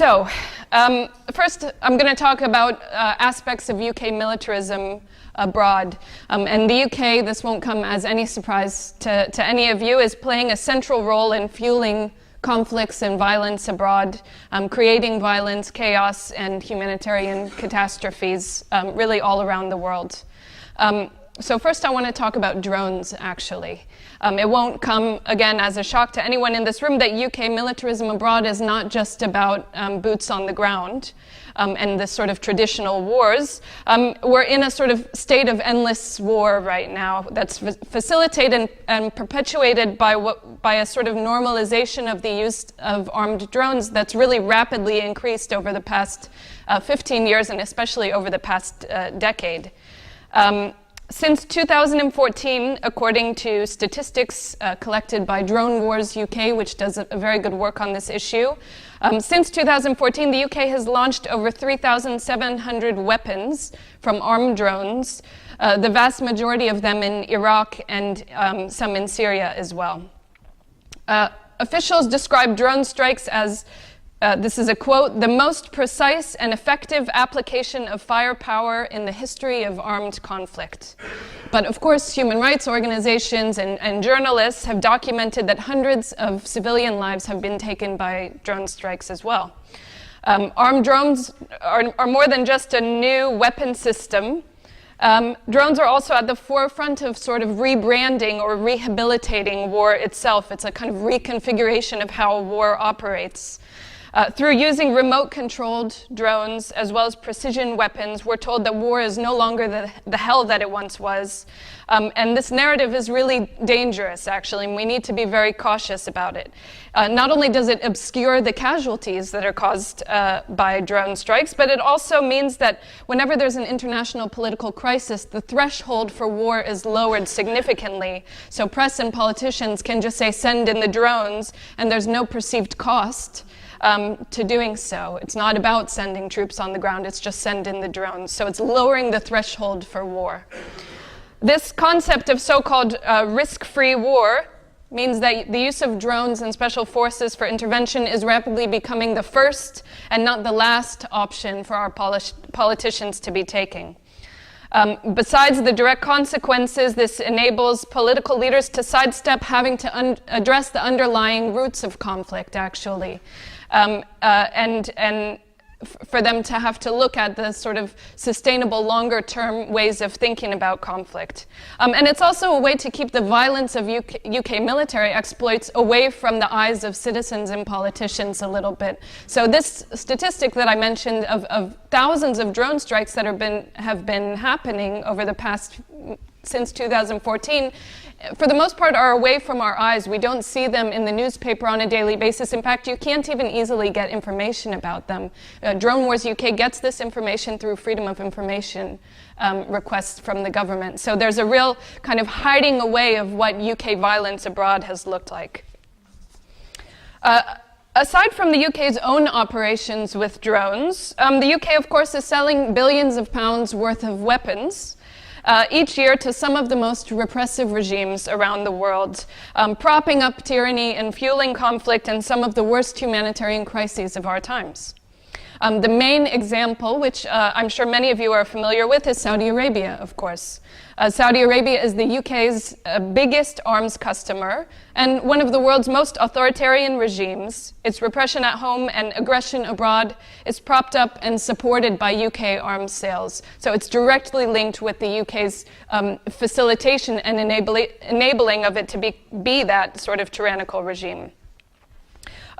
First, I'm going to talk about aspects of UK militarism abroad. And the UK, this won't come as any surprise to any of you, is playing a central role in fueling conflicts and violence abroad, creating violence, chaos, and humanitarian catastrophes really all around the world. So first I want to talk about drones, actually. It won't come, again, as a shock to anyone in this room that UK militarism abroad is not just about boots on the ground and the sort of traditional wars. We're in a sort of state of endless war right now that's facilitated and perpetuated by a sort of normalization of the use of armed drones that's really rapidly increased over the past 15 years and especially over the past decade. Since 2014, according to statistics collected by Drone Wars UK, which does a very good work on this issue, since 2014, the UK has launched over 3,700 weapons from armed drones, the vast majority of them in Iraq and some in Syria as well. Officials describe drone strikes as this is a quote, "the most precise and effective application of firepower in the history of armed conflict." But of course, human rights organizations and journalists have documented that hundreds of civilian lives have been taken by drone strikes as well. Armed drones are more than just a new weapon system. Drones are also at the forefront of sort of rebranding or rehabilitating war itself. It's a kind of reconfiguration of how war operates. Through using remote-controlled drones as well as precision weapons, we're told that war is no longer the hell that it once was. And this narrative is really dangerous, actually, and we need to be very cautious about it. Not only does it obscure the casualties that are caused by drone strikes, but it also means that whenever there's an international political crisis, the threshold for war is lowered significantly. So press and politicians can just say, send in the drones, and there's no perceived cost to doing so. It's not about sending troops on the ground, it's just send in the drones. So it's lowering the threshold for war. This concept of so-called risk-free war means that the use of drones and special forces for intervention is rapidly becoming the first and not the last option for our politicians to be taking. Besides the direct consequences, this enables political leaders to sidestep having to address the underlying roots of conflict, actually. And for them to have to look at the sort of sustainable, longer-term ways of thinking about conflict. And it's also a way to keep the violence of UK military exploits away from the eyes of citizens and politicians a little bit. So this statistic that I mentioned of thousands of drone strikes that have been happening over the past, since 2014, for the most part are away from our eyes. We don't see them in the newspaper on a daily basis. In fact, you can't even easily get information about them. Drone Wars UK gets this information through Freedom of Information requests from the government. So there's a real kind of hiding away of what UK violence abroad has looked like. Aside from the UK's own operations with drones, the UK, of course, is selling billions of pounds worth of weapons each year to some of the most repressive regimes around the world, propping up tyranny and fueling conflict and some of the worst humanitarian crises of our times. The main example, which I'm sure many of you are familiar with, is Saudi Arabia, of course. Saudi Arabia is the UK's biggest arms customer and one of the world's most authoritarian regimes. Its repression at home and aggression abroad is propped up and supported by UK arms sales. So it's directly linked with the UK's facilitation and enabling of it to be that sort of tyrannical regime.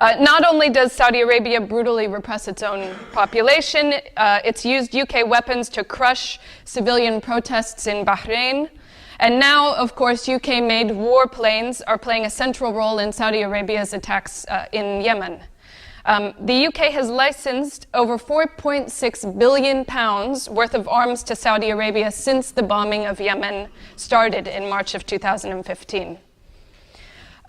Not only does Saudi Arabia brutally repress its own population, it's used UK weapons to crush civilian protests in Bahrain. And now, of course, UK-made warplanes are playing a central role in Saudi Arabia's attacks in Yemen. The UK has licensed over £4.6 billion worth of arms to Saudi Arabia since the bombing of Yemen started in March of 2015.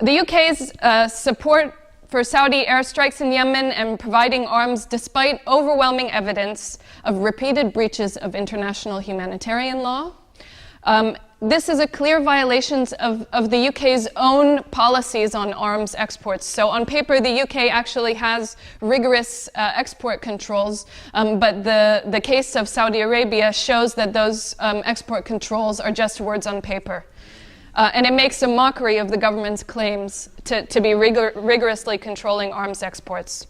The UK's support for Saudi airstrikes in Yemen and providing arms despite overwhelming evidence of repeated breaches of international humanitarian law. this is a clear violation of the UK's own policies on arms exports. So on paper, the UK actually has rigorous export controls, but the case of Saudi Arabia shows that those export controls are just words on paper. And it makes a mockery of the government's claims to be rigorously controlling arms exports.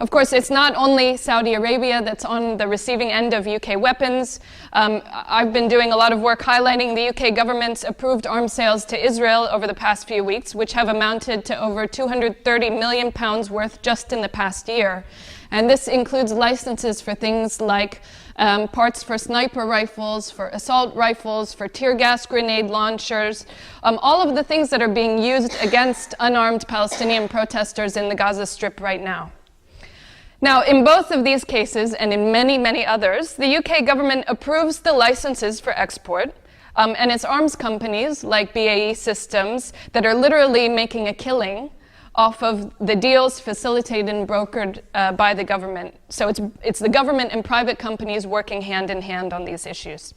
Of course, it's not only Saudi Arabia that's on the receiving end of UK weapons. I've been doing a lot of work highlighting the UK government's approved arms sales to Israel over the past few weeks, which have amounted to over £230 million worth just in the past year. And this includes licenses for things like parts for sniper rifles, for assault rifles, for tear gas grenade launchers, all of the things that are being used against unarmed Palestinian protesters in the Gaza Strip right now. Now, in both of these cases, and in many, many others, the UK government approves the licenses for export, and it's arms companies like BAE Systems that are literally making a killing off of the deals facilitated and brokered by the government. So it's the government and private companies working hand in hand on these issues.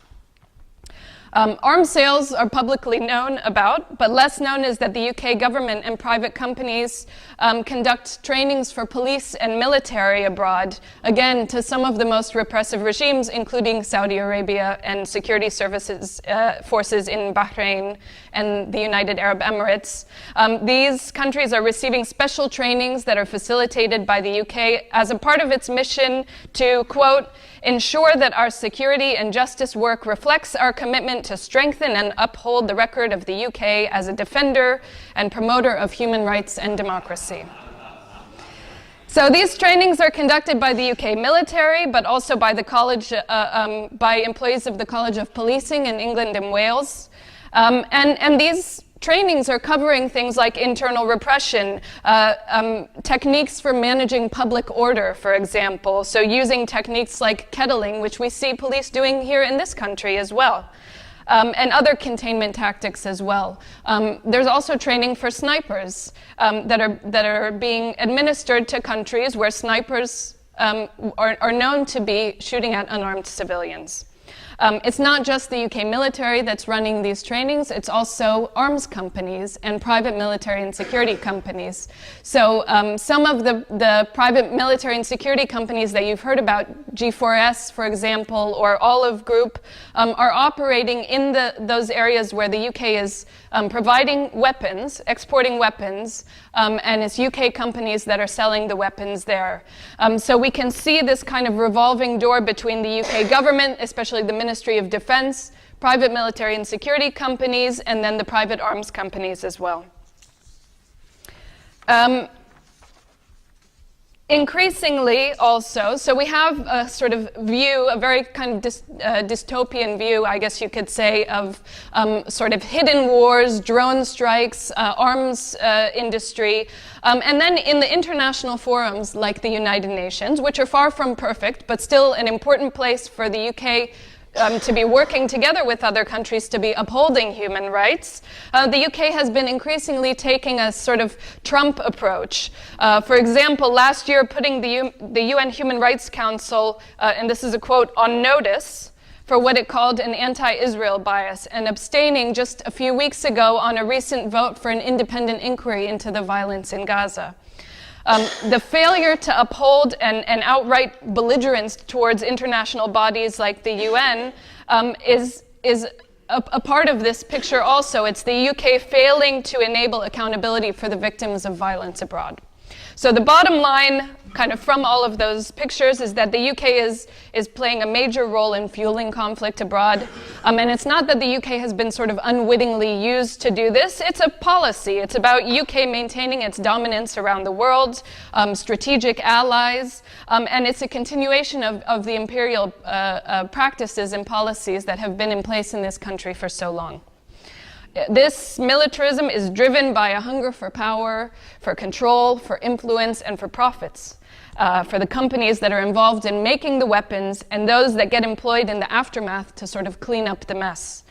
Arms sales are publicly known about, but less known is that the UK government and private companies conduct trainings for police and military abroad, again, to some of the most repressive regimes, including Saudi Arabia and security services forces in Bahrain and the United Arab Emirates. These countries are receiving special trainings that are facilitated by the UK as a part of its mission to, quote, ensure that our security and justice work reflects our commitment to strengthen and uphold the record of the UK as a defender and promoter of human rights and democracy. So these trainings are conducted by the UK military, but also by the college, by employees of the College of Policing in England and Wales. And these trainings are covering things like internal repression, techniques for managing public order, for example. So using techniques like kettling, which we see police doing here in this country as well, and other containment tactics as well. There's also training for snipers that are being administered to countries where snipers are known to be shooting at unarmed civilians. It's not just the UK military that's running these trainings, it's also arms companies and private military and security companies. So some of the private military and security companies that you've heard about, G4S, for example, or Olive Group, are operating in those areas where the UK is providing weapons, exporting weapons, and it's UK companies that are selling the weapons there. So we can see this kind of revolving door between the UK government, especially the Ministry of Defense, private military and security companies, and then the private arms companies as well. Increasingly also, so we have a sort of view, a very kind of dystopian view, I guess you could say, of sort of hidden wars, drone strikes, arms industry, and then in the international forums like the United Nations, which are far from perfect, but still an important place for the UK to be working together with other countries to be upholding human rights. The UK has been increasingly taking a sort of Trump approach. For example, last year putting the UN Human Rights Council, and this is a quote, on notice for what it called an anti-Israel bias, and abstaining just a few weeks ago on a recent vote for an independent inquiry into the violence in Gaza. The failure to uphold and outright belligerence towards international bodies like the UN is a part of this picture also. It's the UK failing to enable accountability for the victims of violence abroad. So the bottom line, kind of from all of those pictures, is that the UK is playing a major role in fueling conflict abroad. And it's not that the UK has been sort of unwittingly used to do this. It's a policy. It's about UK maintaining its dominance around the world, strategic allies, and it's a continuation of the imperial practices and policies that have been in place in this country for so long. This militarism is driven by a hunger for power, for control, for influence, and for profits, for the companies that are involved in making the weapons and those that get employed in the aftermath to sort of clean up the mess.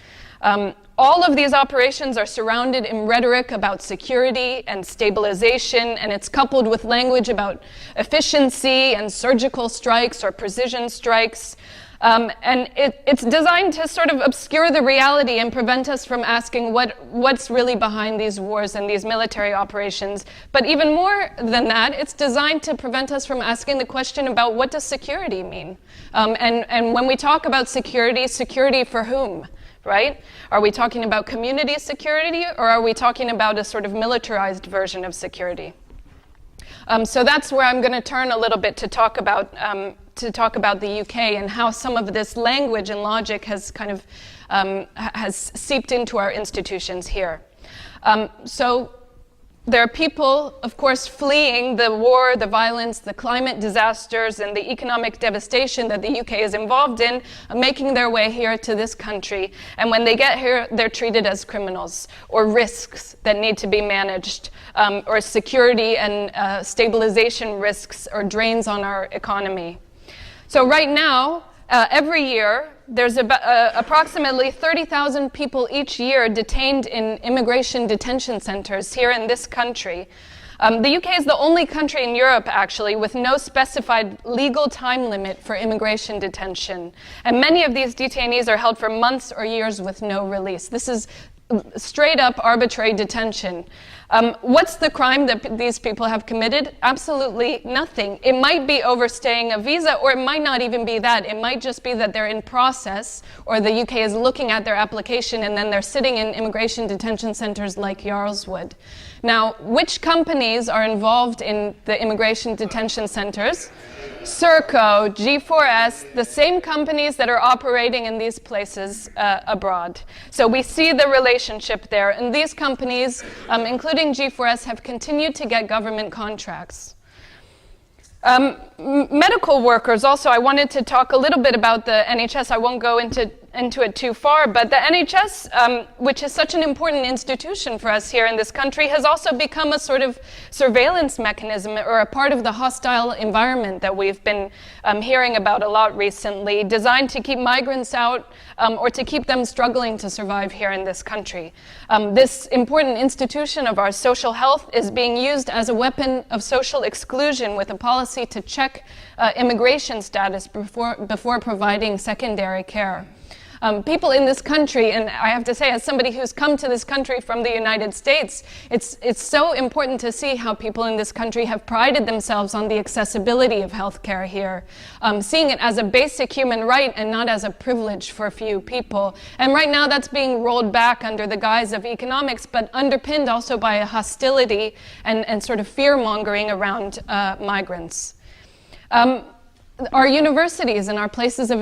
All of these operations are surrounded in rhetoric about security and stabilization, and it's coupled with language about efficiency and surgical strikes or precision strikes. And it's designed to sort of obscure the reality and prevent us from asking what's really behind these wars and these military operations. But even more than that, it's designed to prevent us from asking the question about what does security mean? And when we talk about security, security for whom? Right? Are we talking about community security, or are we talking about a sort of militarized version of security? So that's where I'm going to turn a little bit to talk about the UK and how some of this language and logic has kind of has seeped into our institutions here. So there are people, of course, fleeing the war, the violence, the climate disasters, and the economic devastation that the UK is involved in, making their way here to this country. And when they get here, they're treated as criminals or risks that need to be managed, or security and stabilization risks or drains on our economy. So right now, every year, there's approximately 30,000 people each year detained in immigration detention centers here in this country. The UK is the only country in Europe, actually, with no specified legal time limit for immigration detention. And many of these detainees are held for months or years with no release. This is straight up arbitrary detention. What's the crime that these people have committed? Absolutely nothing. It might be overstaying a visa, or it might not even be that. It might just be that they're in process, or the UK is looking at their application, and then they're sitting in immigration detention centers like Yarlswood. Now, which companies are involved in the immigration detention centers? Serco, G4S, the same companies that are operating in these places abroad. So we see the relationship there. And these companies, including G4S, have continued to get government contracts. Medical workers also, I wanted to talk a little bit about the NHS. I won't go into it too far, but the NHS, which is such an important institution for us here in this country, has also become a sort of surveillance mechanism or a part of the hostile environment that we've been hearing about a lot recently, designed to keep migrants out or to keep them struggling to survive here in this country. This important institution of our social health is being used as a weapon of social exclusion with a policy to check immigration status before providing secondary care. People in this country, and I have to say, as somebody who's come to this country from the United States, it's so important to see how people in this country have prided themselves on the accessibility of healthcare here, seeing it as a basic human right and not as a privilege for a few people. And right now that's being rolled back under the guise of economics, but underpinned also by a hostility and sort of fear-mongering around migrants. Our universities and our places of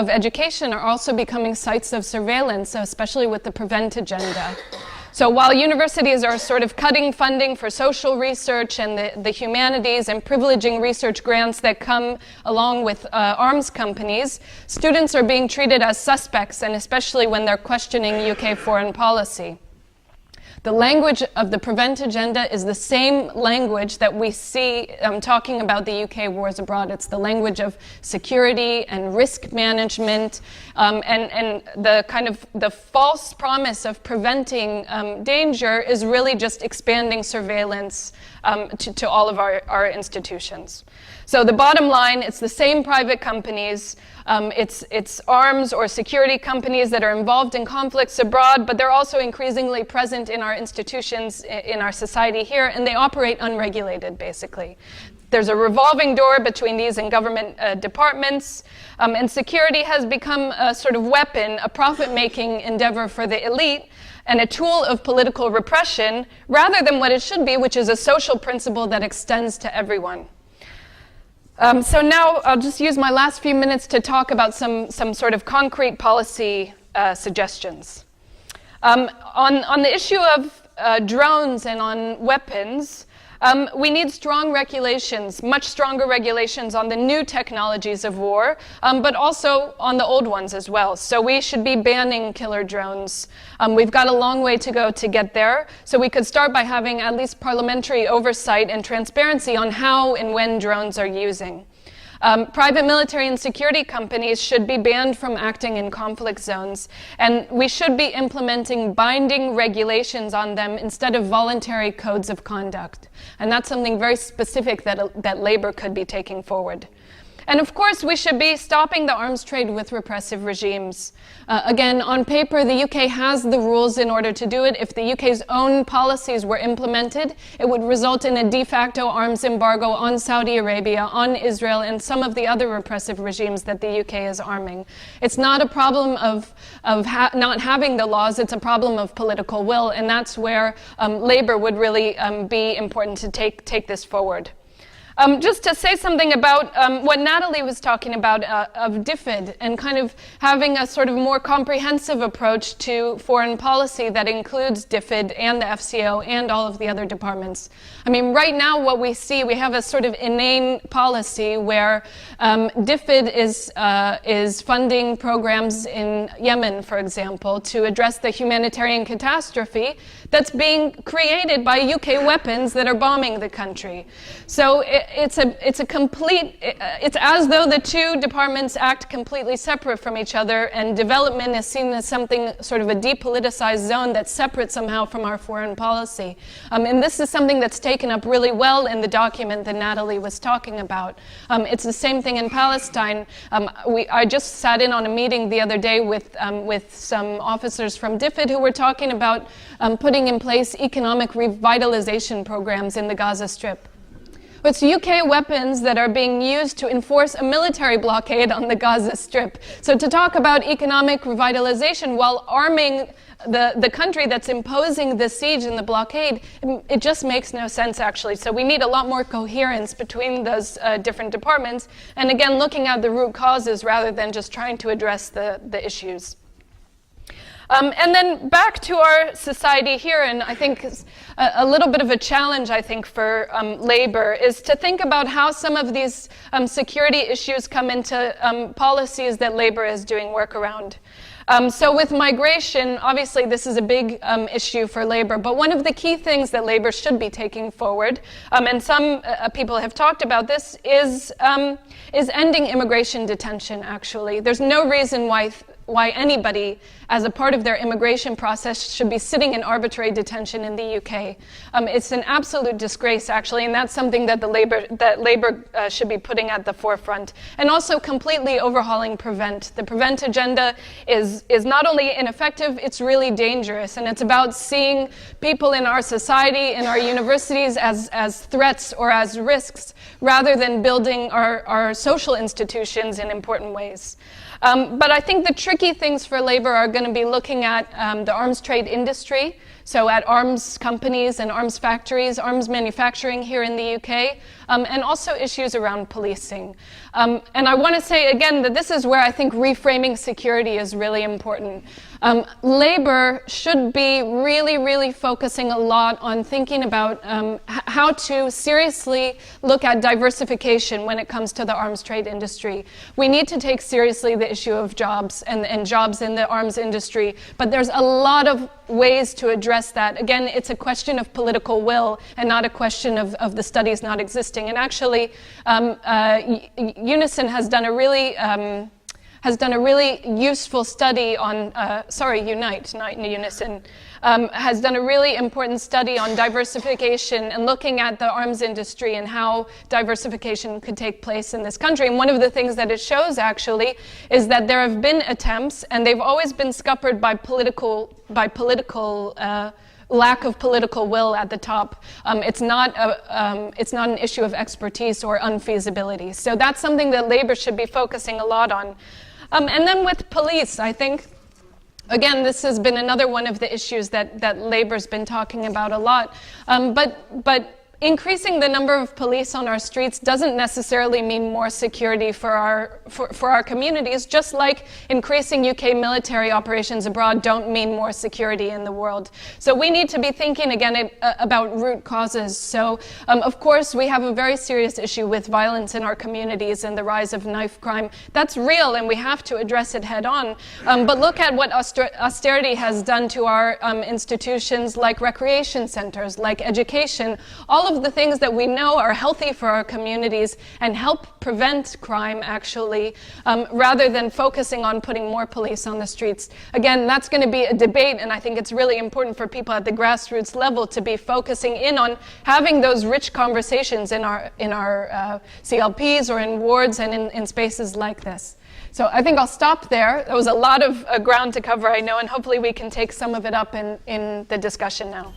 education are also becoming sites of surveillance, especially with the prevent agenda. So while universities are sort of cutting funding for social research and the humanities and privileging research grants that come along with arms companies, students are being treated as suspects, and especially when they're questioning UK foreign policy. The language of the prevent agenda is the same language that we see talking about the UK wars abroad. It's the language of security and risk management, and the kind of the false promise of preventing danger is really just expanding surveillance to all of our institutions. So the bottom line, it's the same private companies, it's arms or security companies that are involved in conflicts abroad, but they're also increasingly present in our institutions, in our society here, and they operate unregulated, basically. There's a revolving door between these and government departments, and security has become a sort of weapon, a profit-making endeavor for the elite, and a tool of political repression, rather than what it should be, which is a social principle that extends to everyone. So now I'll just use my last few minutes to talk about some sort of concrete policy suggestions. On the issue of drones and on weapons, we need strong regulations, much stronger regulations on the new technologies of war, but also on the old ones as well. So we should be banning killer drones. We've got a long way to go to get there, so we could start by having at least parliamentary oversight and transparency on how and when drones are using. Private military and security companies should be banned from acting in conflict zones, and we should be implementing binding regulations on them instead of voluntary codes of conduct. And that's something very specific that Labour could be taking forward. And of course, we should be stopping the arms trade with repressive regimes. Again, on paper, the UK has the rules in order to do it. If the UK's own policies were implemented, it would result in a de facto arms embargo on Saudi Arabia, on Israel, and some of the other repressive regimes that the UK is arming. It's not a problem of not having the laws, it's a problem of political will, and that's where Labour would really be important to take this forward. Just to say something about what Natalie was talking about of DFID and kind of having a sort of more comprehensive approach to foreign policy that includes DFID and the FCO and all of the other departments. I mean, right now what we see, we have a sort of inane policy where DFID is funding programs in Yemen, for example, to address the humanitarian catastrophe that's being created by UK weapons that are bombing the country. So it's as though the two departments act completely separate from each other, and development is seen as something sort of a depoliticized zone that's separate somehow from our foreign policy. And this is something that's taken up really well in the document that Natalie was talking about. It's the same thing in Palestine. I just sat in on a meeting the other day with some officers from DFID who were talking about putting in place economic revitalization programs in the Gaza Strip. It's UK weapons that are being used to enforce a military blockade on the Gaza Strip. So to talk about economic revitalization while arming the country that's imposing the siege and the blockade, it just makes no sense, actually. So we need a lot more coherence between those different departments, and again, looking at the root causes rather than just trying to address the issues. And then back to our society here, and I think a little bit of a challenge, I think, for Labour is to think about how some of these security issues come into policies that Labour is doing work around. So with migration, obviously this is a big issue for Labour, but one of the key things that Labour should be taking forward, and some people have talked about this, is ending immigration detention, actually. There's no reason why anybody, as a part of their immigration process, should be sitting in arbitrary detention in the UK. It's an absolute disgrace, actually, and that's something that Labour should be putting at the forefront. And also completely overhauling PREVENT. The PREVENT agenda is not only ineffective, it's really dangerous, and it's about seeing people in our society, in our universities, as threats or as risks, rather than building our social institutions in important ways. But I think the tricky things for Labour are going to be looking at the arms trade industry, so at arms companies and arms factories, arms manufacturing here in the UK, and also issues around policing. And I want to say again that this is where I think reframing security is really important. Labour should be really, really focusing a lot on thinking about how to seriously look at diversification when it comes to the arms trade industry. We need to take seriously the issue of jobs and jobs in the arms industry, but there's a lot of ways to address that. Again, it's a question of political will and not a question of the studies not existing. And actually, Unison has done a really useful study on, Unite, not Unison, has done a really important study on diversification and looking at the arms industry and how diversification could take place in this country. And one of the things that it shows, actually, is that there have been attempts, and they've always been scuppered by lack of political will at the top. It's not an issue of expertise or unfeasibility. So that's something that Labour should be focusing a lot on. And then with police, I think, again, this has been another one of the issues that Labour's been talking about a lot. But increasing the number of police on our streets doesn't necessarily mean more security for our communities, just like increasing UK military operations abroad don't mean more security in the world. So we need to be thinking again about root causes. So of course we have a very serious issue with violence in our communities and the rise of knife crime. That's real and we have to address it head on. But look at what austerity has done to our institutions like recreation centers, like education. All of the things that we know are healthy for our communities and help prevent crime, actually, rather than focusing on putting more police on the streets. Again, that's going to be a debate, and I think it's really important for people at the grassroots level to be focusing in on having those rich conversations in our CLPs or in wards and in spaces like this. So I think I'll stop there. There was a lot of ground to cover, I know, and hopefully we can take some of it up in the discussion now.